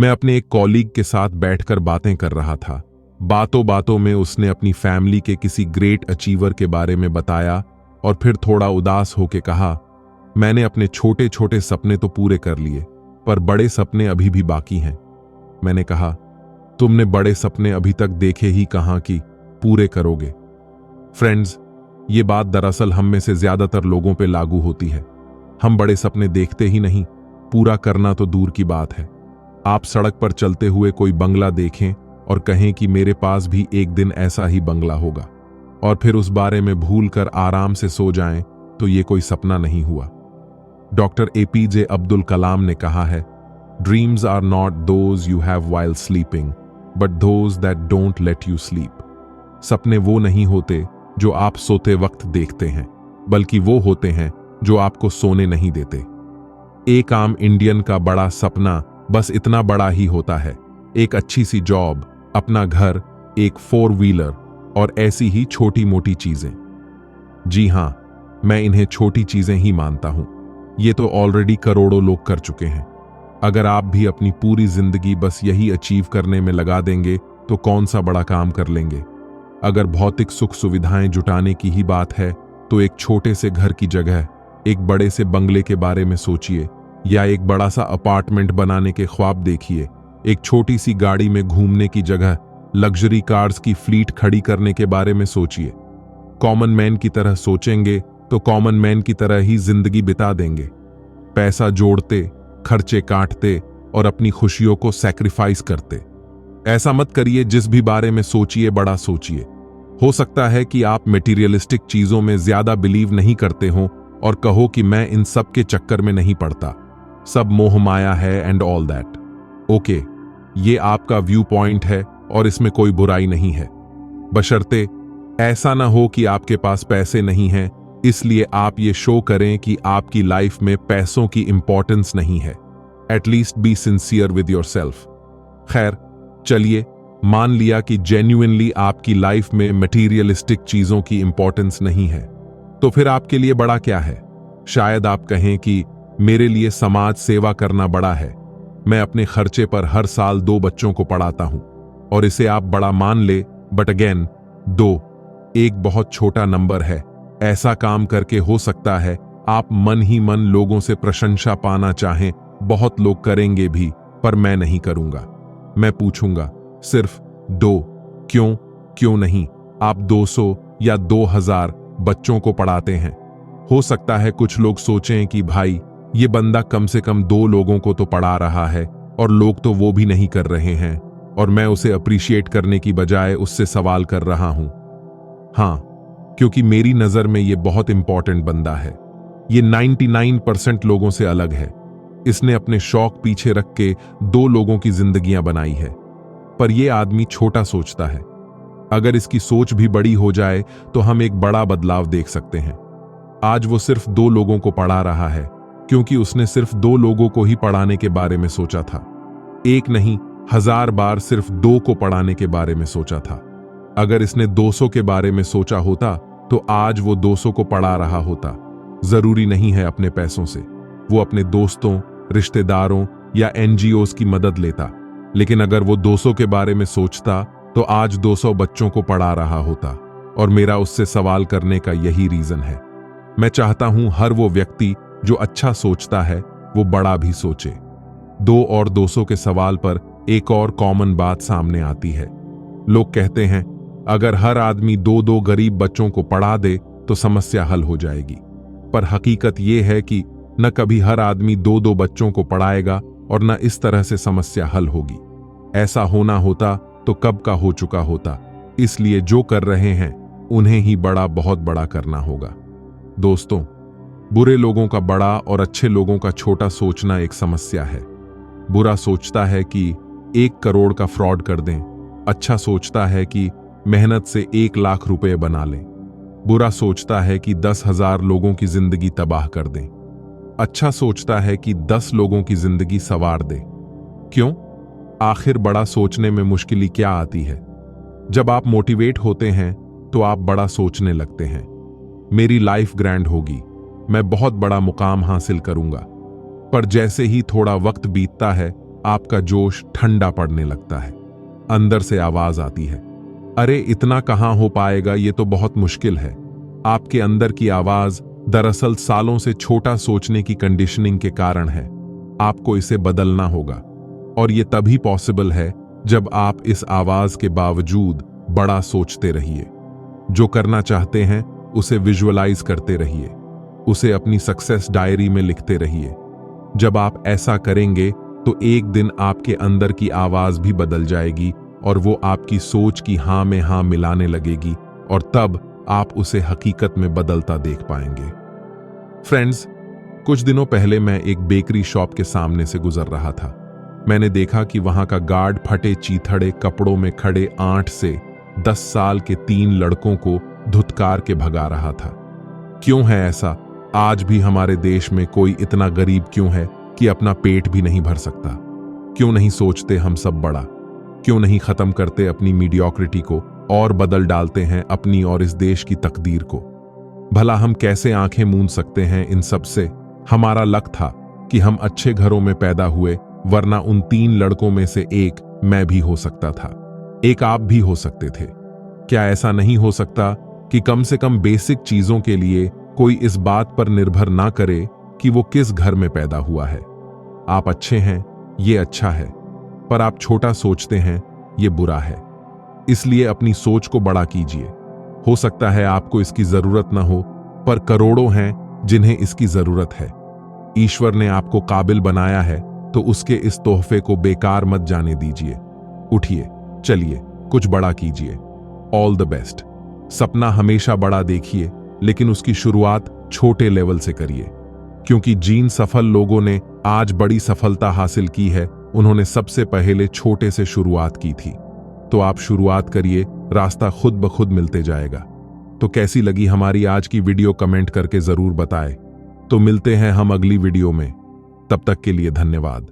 मैं अपने एक कॉलीग के साथ बैठकर बातें कर रहा था। बातों बातों में उसने अपनी फैमिली के किसी ग्रेट अचीवर के बारे में बताया और फिर थोड़ा उदास होकर कहा, मैंने अपने छोटे छोटे सपने तो पूरे कर लिए, पर बड़े सपने अभी भी बाकी हैं। मैंने कहा, तुमने बड़े सपने अभी तक देखे ही कहां कि पूरे करोगे। फ्रेंड्स, ये बात दरअसल हम में से ज्यादातर लोगों पे लागू होती है। हम बड़े सपने देखते ही नहीं, पूरा करना तो दूर की बात है। आप सड़क पर चलते हुए कोई बंगला देखें और कहें कि मेरे पास भी एक दिन ऐसा ही बंगला होगा, और फिर उस बारे में भूलकर आराम से सो जाएं, तो ये कोई सपना नहीं हुआ। डॉक्टर APJ अब्दुल कलाम ने कहा है, dreams are not those you have while sleeping, but those that don't let you sleep. सपने वो नहीं होते जो आप सोते वक्त देखते हैं, बल्कि वो होते हैं जो आपको सोने नहीं देते। एक आम इंडियन का बड़ा सपना बस इतना बड़ा ही होता है, एक अच्छी सी जॉब, अपना घर, एक 4 व्हीलर और ऐसी ही छोटी मोटी चीजें। जी हां, मैं इन्हें छोटी चीजें ही मानता हूं। ये तो ऑलरेडी करोड़ों लोग कर चुके हैं। अगर आप भी अपनी पूरी जिंदगी बस यही अचीव करने में लगा देंगे तो कौन सा बड़ा काम कर लेंगे। अगर भौतिक सुख सुविधाएं जुटाने की ही बात है तो एक छोटे से घर की जगह एक बड़े से बंगले के बारे में सोचिए, या एक बड़ा सा अपार्टमेंट बनाने के ख्वाब देखिए। एक छोटी सी गाड़ी में घूमने की जगह लग्जरी कार्स की फ्लीट खड़ी करने के बारे में सोचिए। कॉमन मैन की तरह सोचेंगे तो कॉमन मैन की तरह ही जिंदगी बिता देंगे, पैसा जोड़ते, खर्चे काटते और अपनी खुशियों को सैक्रिफाइस करते। ऐसा मत करिए, जिस भी बारे में सोचिए बड़ा सोचिए। हो सकता है कि आप मटेरियलिस्टिक चीजों में ज्यादा बिलीव नहीं करते हो और कहो कि मैं इन सब के चक्कर में नहीं पड़ता, सब मोह माया है एंड ऑल दैट। ओके, ये आपका व्यू पॉइंट है और इसमें कोई बुराई नहीं है, बशर्ते ऐसा ना हो कि आपके पास पैसे नहीं हैं, इसलिए आप ये शो करें कि आपकी लाइफ में पैसों की इंपॉर्टेंस नहीं है। At least be sincere with yourself. खैर, चलिए मान लिया कि जेन्युइनली आपकी लाइफ में मटेरियलिस्टिक चीजों की इंपॉर्टेंस नहीं है, तो फिर आपके लिए बड़ा क्या है? शायद आप कहें कि मेरे लिए समाज सेवा करना बड़ा है। मैं अपने खर्चे पर हर साल 2 बच्चों को पढ़ाता हूं, और इसे आप बड़ा मान ले, बट अगेन 2 एक बहुत छोटा नंबर है। ऐसा काम करके हो सकता है आप मन ही मन लोगों से प्रशंसा पाना चाहें, बहुत लोग करेंगे भी, पर मैं नहीं करूंगा। मैं पूछूंगा सिर्फ 2, क्यों नहीं आप 200 या 2000 बच्चों को पढ़ाते हैं? हो सकता है कुछ लोग सोचें कि भाई, ये बंदा कम से कम 2 लोगों को तो पढ़ा रहा है और लोग तो वो भी नहीं कर रहे हैं, और मैं उसे अप्रिशिएट करने की बजाय उससे सवाल कर रहा हूं। हां, क्योंकि मेरी नजर में ये बहुत इंपॉर्टेंट बंदा है। ये 99% लोगों से अलग है। इसने अपने शौक पीछे रख के 2 लोगों की जिंदगियां बनाई है। पर यह आदमी छोटा सोचता है। अगर इसकी सोच भी बड़ी हो जाए तो हम एक बड़ा बदलाव देख सकते हैं। आज वो सिर्फ 2 लोगों को पढ़ा रहा है क्योंकि उसने सिर्फ 2 लोगों को ही पढ़ाने के बारे में सोचा था। एक नहीं, 1000 बार सिर्फ 2 को पढ़ाने के बारे में सोचा था। अगर इसने 200 के बारे में सोचा होता तो आज वो 200 को पढ़ा रहा होता। जरूरी नहीं है अपने पैसों से, वो अपने दोस्तों, रिश्तेदारों या NGOs की मदद लेता। लेकिन अगर वो 200 के बारे में सोचता तो आज 200 बच्चों को पढ़ा रहा होता। और मेरा उससे सवाल करने का यही रीजन है। मैं चाहता हूं हर वो व्यक्ति जो अच्छा सोचता है वो बड़ा भी सोचे। 2 और 200 के सवाल पर एक और कॉमन बात सामने आती है। लोग कहते हैं अगर हर आदमी 2-2 गरीब बच्चों को पढ़ा दे तो समस्या हल हो जाएगी। पर हकीकत यह है कि न कभी हर आदमी 2-2 बच्चों को पढ़ाएगा और न इस तरह से समस्या हल होगी। ऐसा होना होता तो कब का हो चुका होता। इसलिए जो कर रहे हैं उन्हें ही बड़ा, बहुत बड़ा करना होगा। दोस्तों, बुरे लोगों का बड़ा और अच्छे लोगों का छोटा सोचना एक समस्या है। बुरा सोचता है कि 1 करोड़ का फ्रॉड कर दें, अच्छा सोचता है कि मेहनत से 1 लाख रुपए बना लें। बुरा सोचता है कि 10,000 लोगों की जिंदगी तबाह कर दें। अच्छा सोचता है कि 10 लोगों की जिंदगी संवार दे। क्यों? आखिर बड़ा सोचने में मुश्किल क्या आती है? जब आप मोटिवेट होते हैं तो आप बड़ा सोचने लगते हैं। मेरी लाइफ ग्रैंड होगी, मैं बहुत बड़ा मुकाम हासिल करूंगा। पर जैसे ही थोड़ा वक्त बीतता है आपका जोश ठंडा पड़ने लगता है। अंदर से आवाज आती है, अरे इतना कहां हो पाएगा, ये तो बहुत मुश्किल है। आपके अंदर की आवाज दरअसल सालों से छोटा सोचने की कंडीशनिंग के कारण है। आपको इसे बदलना होगा, और ये तभी पॉसिबल है जब आप इस आवाज के बावजूद बड़ा सोचते रहिए। जो करना चाहते हैं उसे विजुअलाइज करते रहिए, उसे अपनी सक्सेस डायरी में लिखते रहिए। जब आप ऐसा करेंगे तो एक दिन आपके अंदर की आवाज भी बदल जाएगी और वो आपकी सोच की हां में हां मिलाने लगेगी, और तब आप उसे हकीकत में बदलता देख पाएंगे। फ्रेंड्स, कुछ दिनों पहले मैं एक बेकरी शॉप के सामने से गुजर रहा था। मैंने देखा कि वहां का गार्ड फटे चीथड़े कपड़ों में खड़े 8 से 10 साल के 3 लड़कों को धुतकार के भगा रहा था। क्यों है ऐसा? आज भी हमारे देश में कोई इतना गरीब क्यों है कि अपना पेट भी नहीं भर सकता? क्यों नहीं सोचते हम सब बड़ा? क्यों नहीं खत्म करते अपनी मीडियोक्रिटी को और बदल डालते हैं अपनी और इस देश की तकदीर को? भला हम कैसे आंखें मूंद सकते हैं इन सब से? हमारा लक था कि हम अच्छे घरों में पैदा हुए, वरना उन 3 लड़कों में से एक मैं भी हो सकता था, एक आप भी हो सकते थे। क्या ऐसा नहीं हो सकता कि कम से कम बेसिक चीजों के लिए कोई इस बात पर निर्भर ना करे कि वो किस घर में पैदा हुआ है? आप अच्छे हैं, ये अच्छा है, पर आप छोटा सोचते हैं, ये बुरा है। इसलिए अपनी सोच को बड़ा कीजिए। हो सकता है आपको इसकी जरूरत ना हो, पर करोड़ों हैं जिन्हें इसकी जरूरत है। ईश्वर ने आपको काबिल बनाया है, तो उसके इस तोहफे को बेकार मत जाने दीजिए। उठिए, चलिए, कुछ बड़ा कीजिए। All the best. सपना हमेशा बड़ा देखिए, लेकिन उसकी शुरुआत छोटे लेवल से करिए, क्योंकि जिन सफल लोगों ने आज बड़ी सफलता हासिल की है, उन्होंने सबसे पहले छोटे से शुरुआत की थी। तो आप शुरुआत करिए, रास्ता खुद ब खुद मिलते जाएगा। तो कैसी लगी हमारी आज की वीडियो कमेंट करके जरूर बताएं। तो मिलते हैं हम अगली वीडियो में। तब तक के लिए धन्यवाद।